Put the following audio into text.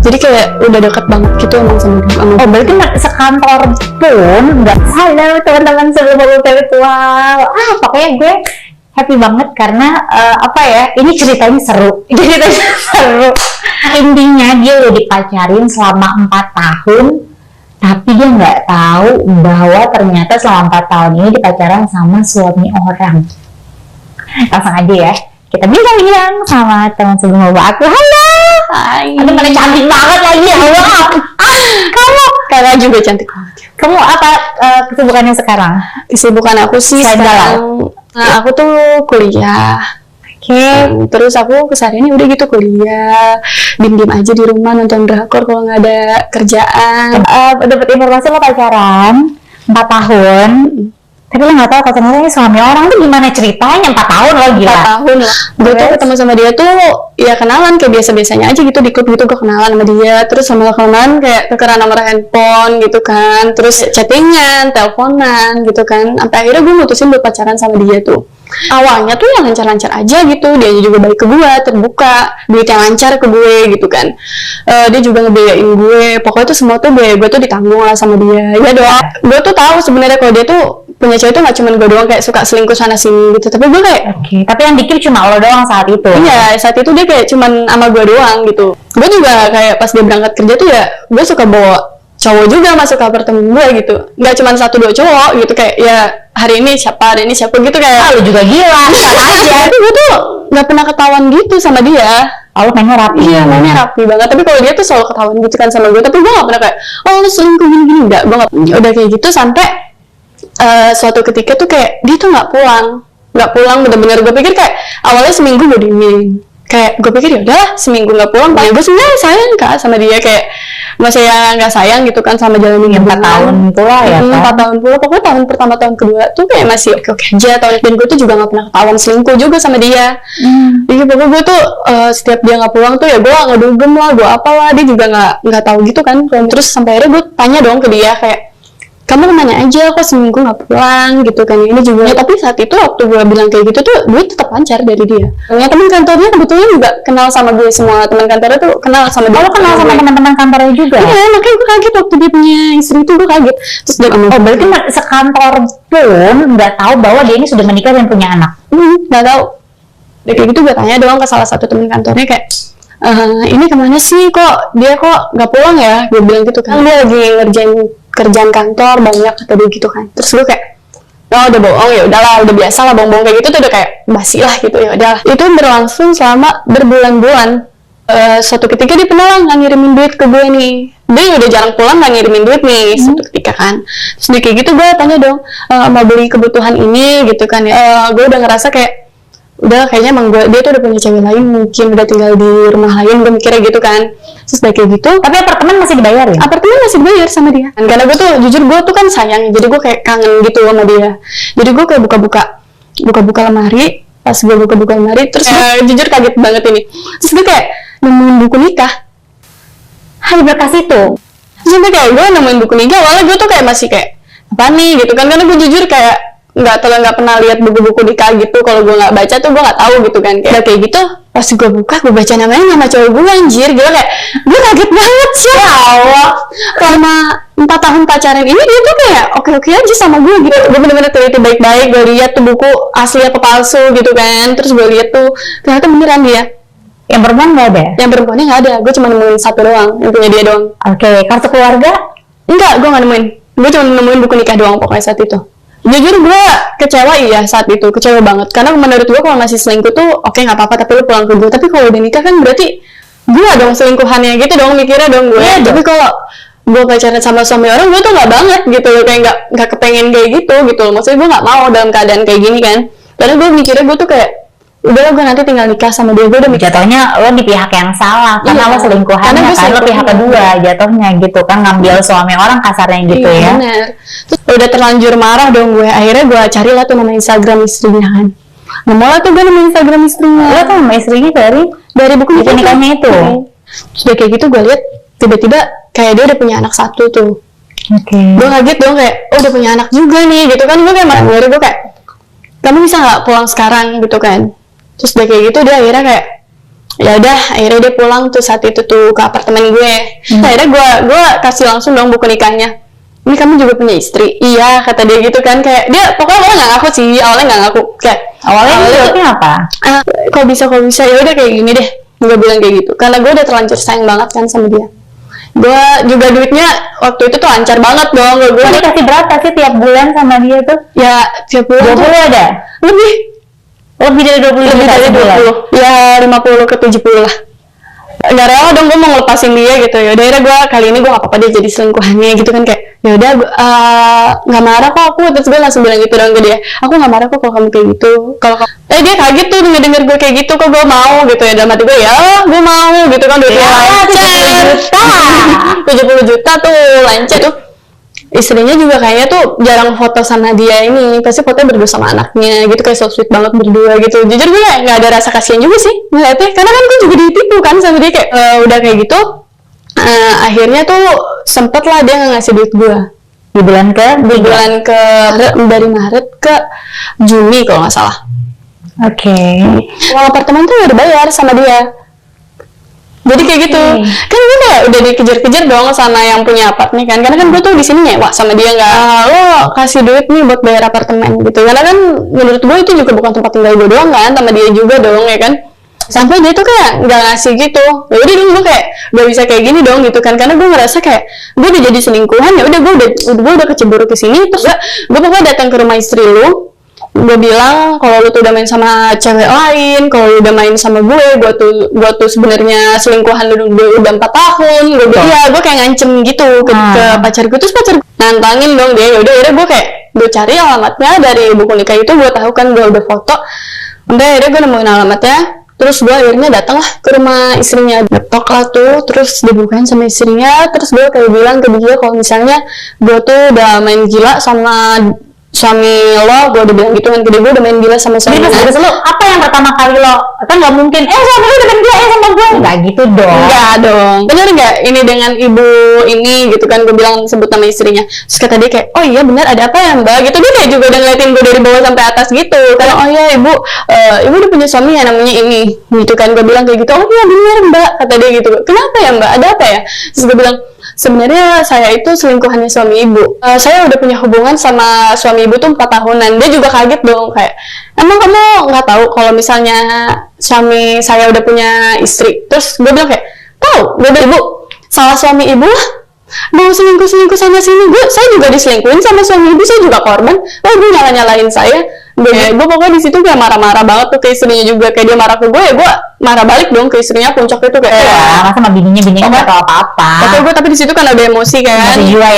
Jadi kayak udah deket banget gitu emang sama Oh berarti sekantor pun nggak. Halo teman-teman sebelum virtual. Pokoknya gue happy banget karena apa ya, ini ceritanya seru. Intinya dia udah dipacarin selama 4 tahun, tapi dia nggak tahu bahwa ternyata selama 4 tahun ini dipacaran sama suami orang. Langsung aja ya, kita bilang sama teman sebelum aku. Halo. Hai. Aduh, mana cantik banget lagi ya Allah. Kakak juga cantik banget. Kamu apa kesibukannya sekarang? Kesibukan aku sih Selain sekarang, aku tuh kuliah. Terus aku kesehariannya udah gitu kuliah, diem-diem aja di rumah nonton drakor kalau nggak ada kerjaan. Dapat informasi lo pacaran 4 tahun, tapi lo nggak tahu kalau ternyata suami orang tuh gimana ceritanya 4 tahun lo gila. 4 tahun lah. Gue tuh ketemu sama dia tuh ya kenalan kayak biasa-biasanya aja gitu di klub gitu, gue kenalan sama dia. Terus sama kenalan kayak tukeran nomor handphone gitu kan, terus chattingan, teleponan gitu kan. Sampai akhirnya gue mutusin buat pacaran sama dia tuh. Awalnya tuh yang lancar-lancar aja gitu, dia juga baik ke gue, terbuka, duitnya lancar ke gue gitu kan. Dia juga ngebiayain gue, pokoknya tuh semua tuh biaya gue tuh ditanggung lah sama dia. Ya doang, gue tuh tahu sebenarnya kalau dia tuh punya cewek tuh gak cuma gue doang kayak suka selingkuh sana sini gitu, tapi gue kayak tapi yang dikit cuma lo doang saat itu. Iya, saat itu dia kayak cuman sama gue doang gitu. Gue juga kayak pas dia berangkat kerja tuh ya gue suka bawa cowok juga masuk ke apartemen gue gitu, nggak cuma 1-2 cowok gitu, kayak ya hari ini siapa gitu kayak. Lu juga gila aja. Tapi gue tuh nggak pernah ketahuan gitu sama dia. Lu mainnya rapi. Iya, mainnya rapi banget. Tapi kalau dia tuh selalu ketahuan gitu kan sama gue, tapi gue nggak pernah kayak lu selingkuh gini-gini, nggak. Gue nggak. Udah kayak gitu sampai suatu ketika tuh kayak dia tuh nggak pulang bener-bener. Gue pikir kayak awalnya seminggu gue diemin, kayak gue pikir ya udah seminggu nggak pulang, gue sebenarnya sayang kak sama dia, kayak masih yang nggak sayang gitu kan sama jalanin 4 tahun pula ya kan? 4 tahun pula, pokoknya tahun pertama tahun kedua tuh kayak masih oke aja tahun, dan gue tuh juga nggak pernah ketahuan selingkuh juga sama dia. Jadi pokoknya gue tuh setiap dia nggak pulang tuh ya gue ngedugem lah, gue apalah, dia juga nggak tahu gitu kan. Terus sampai akhirnya gue tanya dong ke dia kayak, kamu nanya aja kok seminggu nggak pulang gitu kan, ini juga ya. Tapi saat itu waktu gue bilang kayak gitu tuh gue tetap lancar dari dia. Ya, teman kantornya kebetulan juga kenal sama gue, semua teman kantornya tuh kenal sama dia. Kenal sama teman-teman kantornya juga? Iya, makanya gue kaget waktu dia punya istri itu, gue kaget. Terus dia berarti sekantor pun nggak tahu bahwa dia ini sudah menikah dan punya anak? Nggak tahu. Udah kayak gitu gue tanya doang ke salah satu teman kantornya kayak, ini kemana sih kok dia kok nggak pulang ya? Gue bilang gitu kan, dia lagi ngerjain kerjaan kantor banyak kata dia gitu kan. Terus gue kayak, udah bohong, ya udahlah, udah biasa lah bohong kayak gitu tuh udah kayak basi lah gitu, ya udahlah. Itu berlangsung selama berbulan-bulan. Suatu ketika dia pernah nggak ngirimin duit ke gue nih, dia udah jarang pulang nggak ngirimin duit nih. Suatu ketika kan, terus dia kayak gitu gue tanya dong, mau beli kebutuhan ini gitu kan ya. Gue udah ngerasa kayak udah kayaknya emang dia tuh udah punya cewek lain, mungkin udah tinggal di rumah lain, gue mikirnya gitu kan. Terus kayak gitu, tapi apartemen masih dibayarin? Apartemen masih dibayar sama dia. Karena gue tuh jujur gue tuh kan sayang, jadi gue kayak kangen gitu sama dia. Jadi gue kayak buka-buka lemari. Pas gue buka-buka lemari, terus jujur kaget banget ini. Terus gue kayak nemuin buku nikah. Hai, bekas itu. Terus kayak gue nemuin buku nikah, awalnya gue tuh kayak masih kayak apa nih gitu kan, karena gue jujur kayak nggak pernah lihat buku-buku nikah gitu. Kalau gue nggak baca tuh gue nggak tahu gitu kan. Kayak gitu pas gue buka, gue baca nama cowok gue, anjir gila, kayak gue kaget banget sih. Ya Allah, selama 4 tahun pacaran ini dia tuh kayak oke aja sama gue gitu. Gue bener-bener teliti baik-baik, gue lihat tuh buku asli apa palsu gitu kan. Terus gue lihat tuh ternyata beneran dia. Yang perempuan nggak ada? Yang perempuannya nggak ada, gue cuma nemuin satu doang, yang punya dia doang. Kartu keluarga? Enggak, gue nggak nemuin. Gue cuma nemuin buku nikah doang pokoknya saat itu. Jujur gue kecewa, iya saat itu kecewa banget, karena menurut gue kalau masih selingkuh tuh oke nggak apa-apa, tapi lu pulang ke gue. Tapi kalau udah nikah kan berarti gue dong selingkuhannya gitu dong, mikirnya dong gue. Tapi kalau gue pacaran sama suami orang, gue tuh nggak banget gitu loh, kayak nggak kepengen kayak gitu loh. Maksudnya gue nggak mau dalam keadaan kayak gini kan, karena gue mikirnya gue tuh kayak udahlah, gue nanti tinggal nikah sama dia. Gue udah jatuhnya lo di pihak yang salah, karena lo selingkuhannya kan, lo pihak kedua jatuhnya gitu kan, ngambil suami orang kasarnya gitu ya. Bener. Terus udah terlanjur marah dong gue, akhirnya gue carilah tuh nama Instagram istrinya kan. Mulai tuh gue nama Instagram istrinya. Lo tuh nama istrinya dari buku nikahnya itu. Terus udah kayak gitu gue lihat tiba-tiba kayak dia udah punya anak satu tuh. Gue kaget dong, kayak udah punya anak juga nih gitu kan. Gue kayak marah, gue kayak, kamu bisa nggak pulang sekarang gitu kan. Terus udah kayak gitu dia akhirnya kayak Ya udah, akhirnya dia pulang tuh saat itu tuh ke apartemen gue. Akhirnya gue kasih langsung dong buku nikahnya. Ini kamu juga punya istri? Iya, kata dia gitu kan. Kayak dia pokoknya awalnya nggak ngaku sih, awalnya nggak ngaku. Kayak Awalnya apa? Kok bisa ya udah kayak gini deh. Gue bilang kayak gitu. Karena gue udah terlanjur sayang banget kan sama dia. Gue juga duitnya waktu itu tuh lancar banget dong. Gue Kasih berapa sih tiap bulan sama dia tuh? ya tiap bulan 20 tuh ada? Lebih dari 20 lebih juta dari sebulan? 20, ya 50 ke 70 lah. Nggak rela dong gue mau ngelepasin dia gitu. Ya udah akhirnya gue kali ini gue gak apa-apa dia jadi selingkuhannya gitu kan. Kayak ya udah nggak marah kok aku. Terus gue langsung bilang gitu dong ke dia, aku nggak marah kok kalau kamu kayak gitu. Kalau dia kaget tuh denger gue kayak gitu, kok gue mau gitu ya. Dalam hati gue ya gue mau gitu kan. Duitnya lancar 70 juta tuh lancar tuh. Istrinya juga kayaknya tuh jarang foto sama dia ini, pasti fotonya berdua sama anaknya gitu, kayak so sweet banget berdua gitu. Jujur gue nggak ada rasa kasihan juga sih ngeliatnya, karena kan gue juga ditipu kan sama dia kayak udah kayak gitu. Akhirnya tuh sempet lah dia nggak ngasih duit gue Di bulan ke dari Maret ke Juni kalau nggak salah. Oke. Uang apartemen tuh udah dibayar sama dia. Jadi kayak gitu, kan gue kayak udah dikejar-kejar dong sama yang punya apartemen kan, karena kan gue tuh di sini nyewa sama dia nggak, lo kasih duit nih buat bayar apartemen gitu, karena kan menurut gue itu juga bukan tempat tinggal gue doang kan, sama dia juga dong ya kan, sampai dia tuh kayak nggak ngasih gitu. Ya udah dong gue kayak gak bisa kayak gini dong gitu kan, karena gue ngerasa kayak gue udah jadi selingkuhan. Ya udah gue udah kecebur ke sini, terus gue pokoknya datang ke rumah istri lu. Gue bilang kalau lu tuh udah main sama cewek lain, kalau lu udah main sama gue tuh sebenarnya selingkuhan lu udah 4 tahun. Gue bilang ya, gue kayak ngancem gitu ke pacar gue. Terus pacar gue nantangin dong dia. Ya udah akhirnya gue cari alamatnya dari buku nikah itu. Gue tahu kan gue udah foto. Udah akhirnya gue nemuin alamatnya. Terus gue akhirnya datang lah ke rumah istrinya, ngetok lah tuh, terus dibukain sama istrinya. Terus gue kayak bilang ke dia kalau misalnya gue tuh udah main gila sama suami lo. Gue udah bilang gitu kan ke dia, gue udah main gila sama suami lo. Apa yang pertama kali lo, kan nggak mungkin suami lo udah main gila sama gue, nggak gitu dong. Enggak dong, bener nggak ini dengan ibu ini gitu kan. Gue bilang sebut nama istrinya. Terus kata dia kayak, oh iya benar, ada apa ya mbak gitu. Dia kayak juga udah ngeliatin gue dari bawah sampai atas gitu. Karena oh iya ibu udah punya suami ya namanya ini gitu kan. Gue bilang kayak gitu, oh iya benar mbak, kata dia gitu. Kenapa ya mbak, ada apa ya? Terus gue bilang, sebenarnya saya itu selingkuhannya suami ibu. Saya udah punya hubungan sama suami ibu tuh 4 tahunan. Dia juga kaget dong, kayak emang kamu nggak tahu kalau misalnya suami saya udah punya istri? Terus gue bilang kayak, tahu. Gue bilang, ibu salah suami ibu lah, mau selingkuh sama sini. Saya juga diselingkuhin sama suami ibu, saya juga korban. Ibu nyalain saya. Gue pokoknya di situ kayak marah-marah banget tuh ke istrinya juga. Kayak dia marah ke gue, ya gue marah balik dong ke istrinya. Puncak itu kayak masa sama bininya nggak tahu apa-apa. Tapi gue di situ kan ada emosi kan. Masih juga ya.